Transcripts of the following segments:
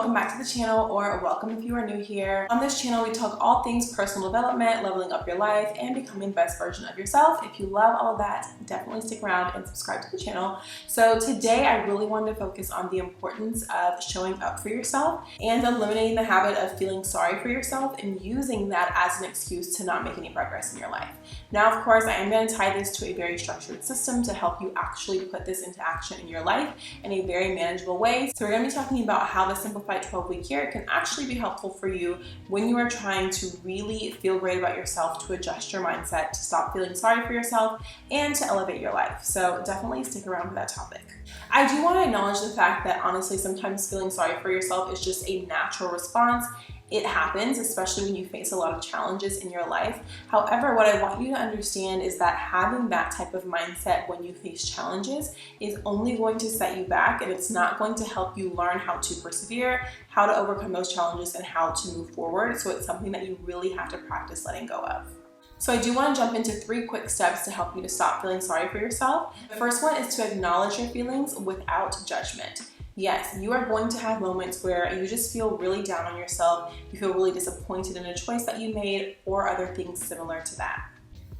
welcome back to the channel, or welcome if you are new here. On this channel, we talk all things personal development, leveling up your life, and becoming the best version of yourself. If you love all of that, definitely stick around and subscribe to the channel. So today, I really wanted to focus on the importance of showing up for yourself and eliminating the habit of feeling sorry for yourself and using that as an excuse to not make any progress in your life. Now, of course, I am going to tie this to a very structured system to help you actually put this into action in your life in a very manageable way. So we're going to be talking about how the simplified 12-week year can actually be helpful for you when you are trying to really feel great about yourself, to adjust your mindset, to stop feeling sorry for yourself, and to elevate your life. So definitely stick around for that topic. I do want to acknowledge the fact that honestly, sometimes feeling sorry for yourself is just a natural response. It happens, especially when you face a lot of challenges in your life. However, what I want you to understand is that having that type of mindset when you face challenges is only going to set you back, and it's not going to help you learn how to persevere, how to overcome those challenges, and how to move forward. So it's something that you really have to practice letting go of. So I do want to jump into 3 quick steps to help you to stop feeling sorry for yourself. The first one is to acknowledge your feelings without judgment. Yes, you are going to have moments where you just feel really down on yourself, you feel really disappointed in a choice that you made, or other things similar to that.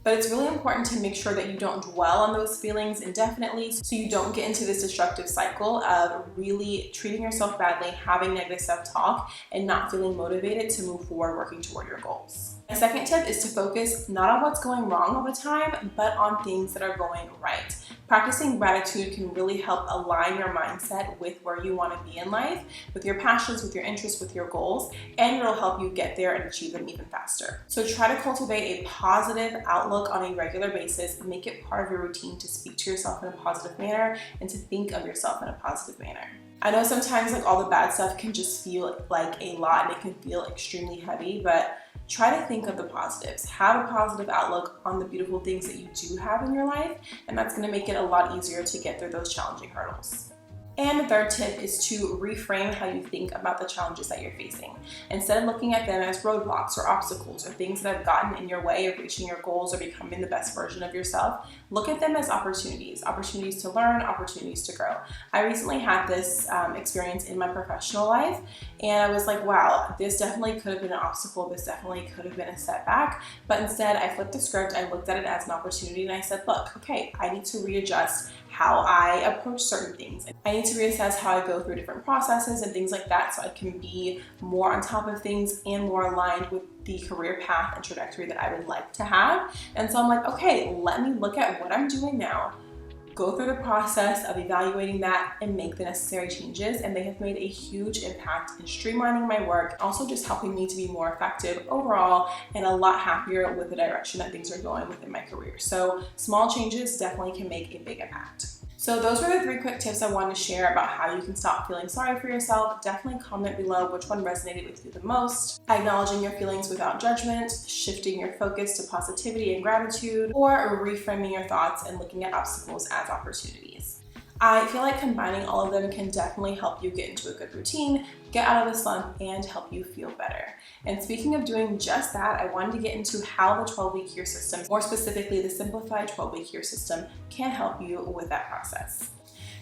But it's really important to make sure that you don't dwell on those feelings indefinitely, so you don't get into this destructive cycle of really treating yourself badly, having negative self-talk, and not feeling motivated to move forward working toward your goals. My second tip is to focus not on what's going wrong all the time, but on things that are going right. Practicing gratitude can really help align your mindset with where you want to be in life, with your passions, with your interests, with your goals, and it'll help you get there and achieve them even faster. So try to cultivate a positive outlook on a regular basis and make it part of your routine to speak to yourself in a positive manner and to think of yourself in a positive manner. I know sometimes all the bad stuff can just feel like a lot and it can feel extremely heavy, but try to think of the positives. Have a positive outlook on the beautiful things that you do have in your life, and that's going to make it a lot easier to get through those challenging hurdles. And the third tip is to reframe how you think about the challenges that you're facing. Instead of looking at them as roadblocks or obstacles or things that have gotten in your way of reaching your goals or becoming the best version of yourself, look at them as opportunities to learn, opportunities to grow. I recently had this experience in my professional life, and I was like, wow, this definitely could have been an obstacle, this definitely could have been a setback, but instead I flipped the script, I looked at it as an opportunity, and I said, look, okay, I need to readjust how I approach certain things. I need to reassess how I go through different processes and things like that, so I can be more on top of things and more aligned with the career path and trajectory that I would like to have. And so I'm like, okay, let me look at what I'm doing now, go through the process of evaluating that, and make the necessary changes. And they have made a huge impact in streamlining my work, also just helping me to be more effective overall and a lot happier with the direction that things are going within my career. So small changes definitely can make a big impact. So those were the 3 quick tips I wanted to share about how you can stop feeling sorry for yourself. Definitely comment below which one resonated with you the most. Acknowledging your feelings without judgment, shifting your focus to positivity and gratitude, or reframing your thoughts and looking at obstacles as opportunities. I feel like combining all of them can definitely help you get into a good routine, get out of the slump, and help you feel better. And speaking of doing just that, I wanted to get into how the 12-week year system, more specifically the simplified 12-week year system, can help you with that process.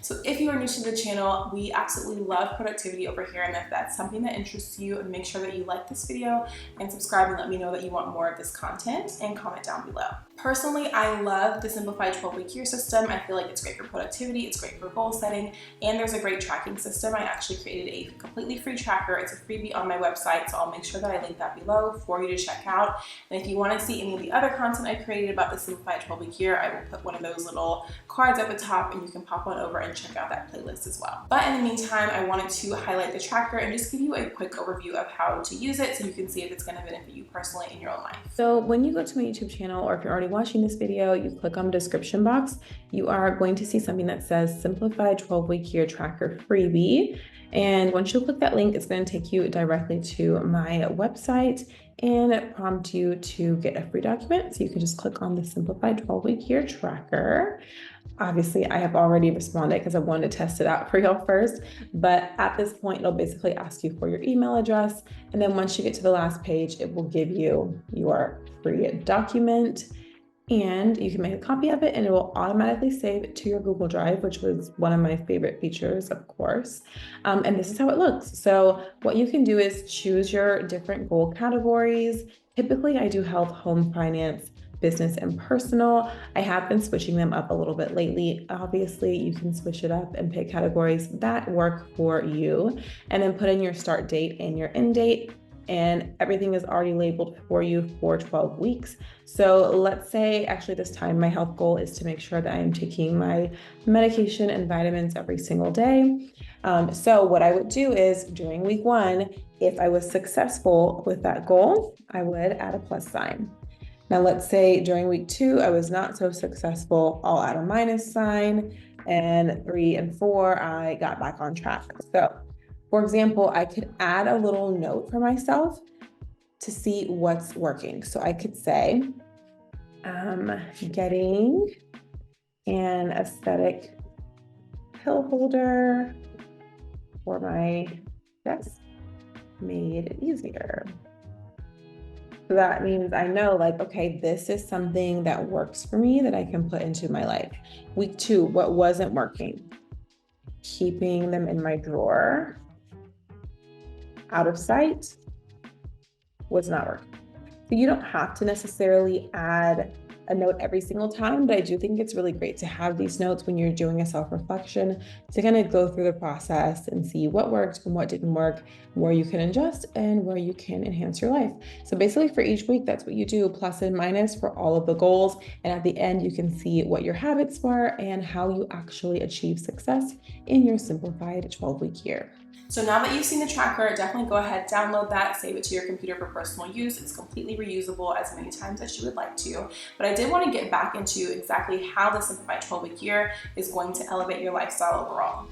So if you are new to the channel, we absolutely love productivity over here, and if that's something that interests you, make sure that you like this video and subscribe and let me know that you want more of this content, and comment down below. Personally, I love the simplified 12-week year system. I feel like it's great for productivity, it's great for goal setting, and there's a great tracking system. I actually created a completely free tracker. It's a freebie on my website, so I'll make sure that I link that below for you to check out. And if you want to see any of the other content I created about the simplified 12-week year, I will put one of those little cards at the top, and you can pop on over and check out that playlist as well. But in the meantime, I wanted to highlight the tracker and just give you a quick overview of how to use it so you can see if it's going to benefit you personally in your own life. So when you go to my YouTube channel, or if you're already watching this video, you click on the description box, you are going to see something that says Simplified 12-Week Year Tracker Freebie. And once you click that link, it's going to take you directly to my website and prompt you to get a free document. So you can just click on the Simplified 12-Week Year Tracker. Obviously, I have already responded because I wanted to test it out for y'all first, but at this point, it'll basically ask you for your email address. And then once you get to the last page, it will give you your free document. and you can make a copy of it and it will automatically save it to your Google Drive, which was one of my favorite features, of course. And this is how it looks. So what you can do is choose your different goal categories. Typically, I do health, home, finance, business, and personal. I have been switching them up a little bit lately. Obviously, you can switch it up and pick categories that work for you, and then put in your start date and your end date, and everything is already labeled for you for 12 weeks. So let's say actually this time my health goal is to make sure that I am taking my medication and vitamins every single day. So what I would do is during week 1, if I was successful with that goal, I would add a plus sign. Now let's say during week 2, I was not so successful, I'll add a minus sign, and 3 and 4, I got back on track. So for example, I could add a little note for myself to see what's working. So I could say, getting an aesthetic pill holder for my desk made it easier. So that means I know, like, okay, this is something that works for me that I can put into my life. Week 2, what wasn't working? Keeping them in my drawer, out of sight, was not working. So you don't have to necessarily add a note every single time, but I do think it's really great to have these notes when you're doing a self-reflection to kind of go through the process and see what worked and what didn't work, where you can adjust and where you can enhance your life. So basically for each week, that's what you do, plus and minus for all of the goals. And at the end, you can see what your habits were and how you actually achieve success in your simplified 12-week year. So now that you've seen the tracker, definitely go ahead, download that, save it to your computer for personal use. It's completely reusable as many times as you would like to. But I did want to get back into exactly how the simplified 12-week year is going to elevate your lifestyle overall.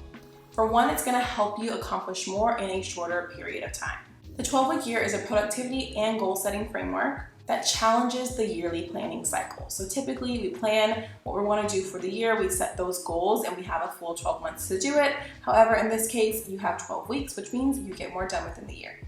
For one, it's going to help you accomplish more in a shorter period of time. The 12-week year is a productivity and goal-setting framework that challenges the yearly planning cycle. So typically we plan what we want to do for the year, we set those goals, and we have a full 12 months to do it. However, in this case, you have 12 weeks, which means you get more done within the year.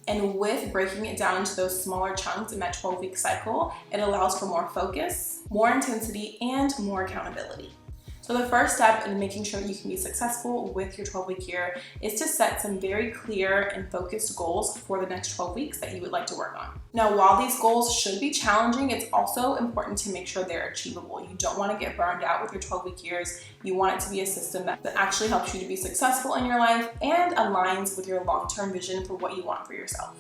And with breaking it down into those smaller chunks in that 12-week cycle, it allows for more focus, more intensity, and more accountability. So the first step in making sure that you can be successful with your 12-week year is to set some very clear and focused goals for the next 12 weeks that you would like to work on. Now, while these goals should be challenging, it's also important to make sure they're achievable. You don't want to get burned out with your 12-week years. You want it to be a system that actually helps you to be successful in your life and aligns with your long-term vision for what you want for yourself.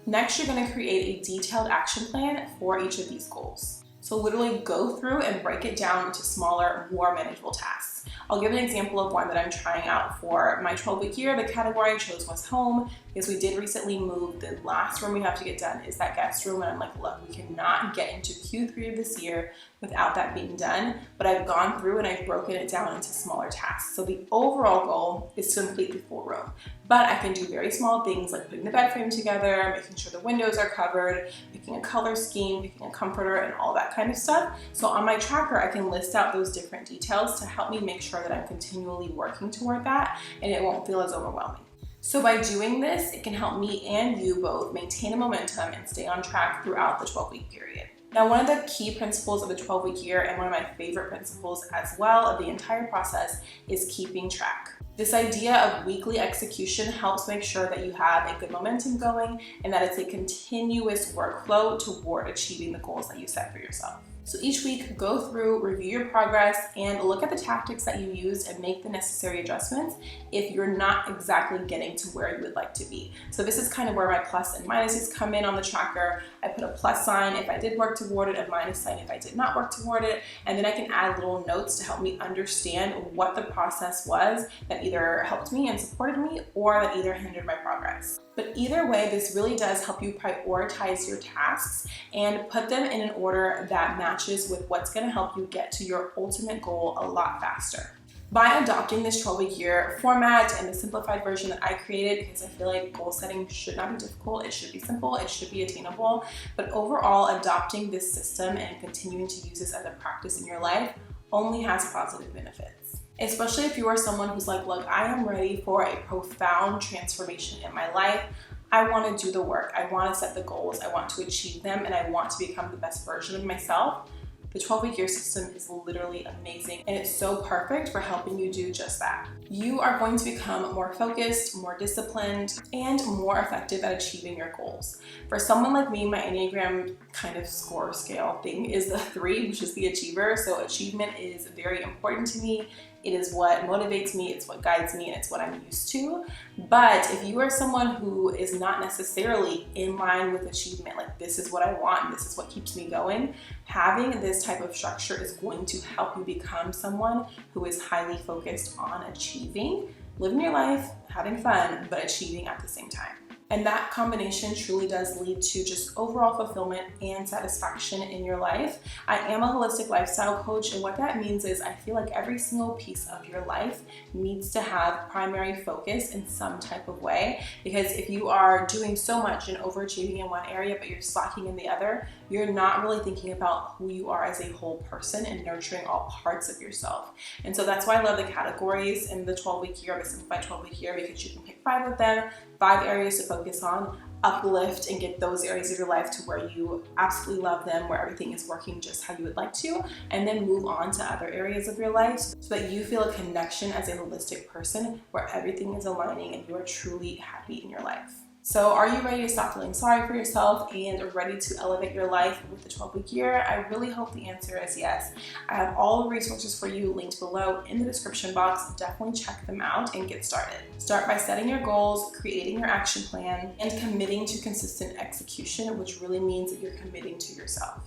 Next, you're going to create a detailed action plan for each of these goals. So literally go through and break it down into smaller, more manageable tasks. I'll give an example of one that I'm trying out for my 12-week year. The category I chose was home because we did recently move. The last room we have to get done is that guest room, and I'm like, look, we cannot get into Q3 of this year without that being done. But I've gone through and I've broken it down into smaller tasks. So the overall goal is to complete the full room. But I can do very small things like putting the bed frame together, making sure the windows are covered, picking a color scheme, picking a comforter, and all that kind of stuff. So on my tracker, I can list out those different details to help me make sure that I'm continually working toward that and it won't feel as overwhelming. So by doing this, it can help me and you both maintain a momentum and stay on track throughout the 12-week period. Now, one of the key principles of the 12-week year, and one of my favorite principles as well of the entire process, is keeping track. This idea of weekly execution helps make sure that you have a good momentum going and that it's a continuous workflow toward achieving the goals that you set for yourself. So each week, go through, review your progress, and look at the tactics that you used and make the necessary adjustments if you're not exactly getting to where you would like to be. So this is kind of where my plus and minuses come in on the tracker. I put a plus sign if I did work toward it, a minus sign if I did not work toward it, and then I can add little notes to help me understand what the process was that either helped me and supported me or that either hindered my progress. But either way, this really does help you prioritize your tasks and put them in an order that matches with what's going to help you get to your ultimate goal a lot faster. By adopting this 12-week year format and the simplified version that I created, because I feel like goal setting should not be difficult, it should be simple, it should be attainable, but overall adopting this system and continuing to use this as a practice in your life only has positive benefits. Especially if you are someone who's like, look, I am ready for a profound transformation in my life. I want to do the work. I want to set the goals. I want to achieve them, and I want to become the best version of myself. The 12-week year system is literally amazing, and it's so perfect for helping you do just that. You are going to become more focused, more disciplined, and more effective at achieving your goals. For someone like me, my Enneagram kind of score scale thing is the 3, which is the achiever. So achievement is very important to me. It is what motivates me, it's what guides me, and it's what I'm used to. But if you are someone who is not necessarily in line with achievement, like this is what I want and this is what keeps me going, having this type of structure is going to help you become someone who is highly focused on achieving, living your life, having fun, but achieving at the same time. And that combination truly does lead to just overall fulfillment and satisfaction in your life. I am a holistic lifestyle coach, and what that means is I feel like every single piece of your life needs to have primary focus in some type of way, because if you are doing so much and overachieving in one area but you're slacking in the other, you're not really thinking about who you are as a whole person and nurturing all parts of yourself. And so that's why I love the categories in the 12-week year, the simplified 12-week year, because you can pick 5 of them, 5 areas to focus on, uplift and get those areas of your life to where you absolutely love them, where everything is working just how you would like to, and then move on to other areas of your life so that you feel a connection as a holistic person where everything is aligning and you are truly happy in your life. So are you ready to stop feeling sorry for yourself and ready to elevate your life with the 12-week year? I really hope the answer is yes. I have all the resources for you linked below in the description box. Definitely check them out and get started. Start by setting your goals, creating your action plan, and committing to consistent execution, which really means that you're committing to yourself.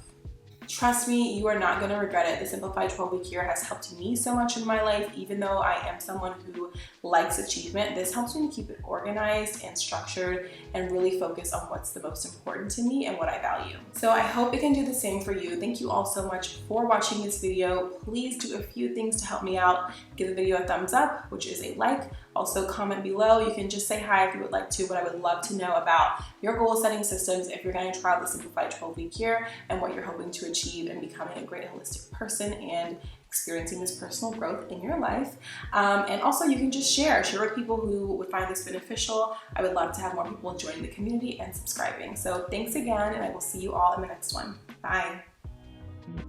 Trust me, you are not going to regret it. The simplified 12-week year has helped me so much in my life. Even though I am someone who likes achievement, this helps me to keep it organized and structured and really focus on what's the most important to me and what I value. So I hope it can do the same for you. Thank you all so much for watching this video. Please do a few things to help me out. Give the video a thumbs up, which is a like. Also comment below. You can just say hi if you would like to, but I would love to know about your goal setting systems if you're going to try the simplified 12-week year and what you're hoping to achieve in becoming a great holistic person and experiencing this personal growth in your life. And also you can just share with people who would find this beneficial. I would love to have more people joining the community and subscribing. So thanks again, and I will see you all in the next one. Bye.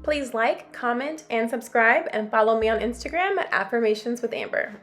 Please like, comment, and subscribe, and follow me on Instagram at Affirmations with Amber.